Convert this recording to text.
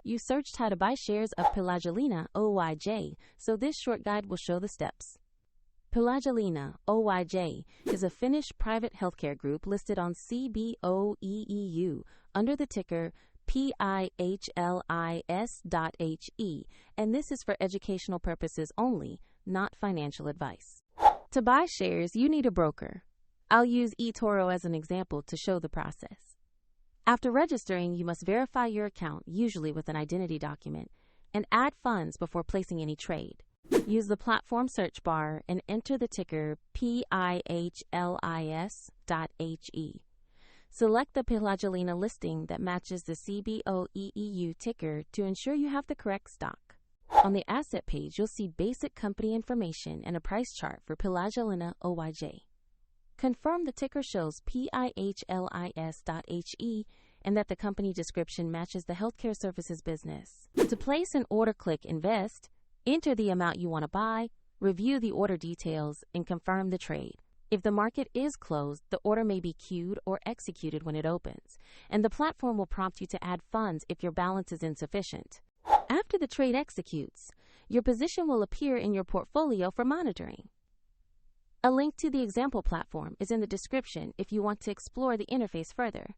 You searched how to buy shares of Pihlajalinna Oyj, so this short guide will show the steps. Pihlajalinna Oyj is a Finnish private healthcare group listed on CBOE EU under the ticker PIHLIS.HE, and this is for educational purposes only, not financial advice. To buy shares, you need a broker. I'll use eToro as an example to show the process. After registering, you must verify your account, usually with an identity document, and add funds before placing any trade. Use the platform search bar and enter the ticker PIHLIS.HE. Select the Pihlajalinna listing that matches the CBOE EU ticker to ensure you have the correct stock. On the asset page, you'll see basic company information and a price chart for Pihlajalinna Oyj. Confirm the ticker shows PIHLIS.HE and that the company description matches the healthcare services business. To place an order, click Invest, enter the amount you want to buy, review the order details, and confirm the trade. If the market is closed, the order may be queued or executed when it opens, and the platform will prompt you to add funds if your balance is insufficient. After the trade executes, your position will appear in your portfolio for monitoring. A link to the example platform is in the description if you want to explore the interface further.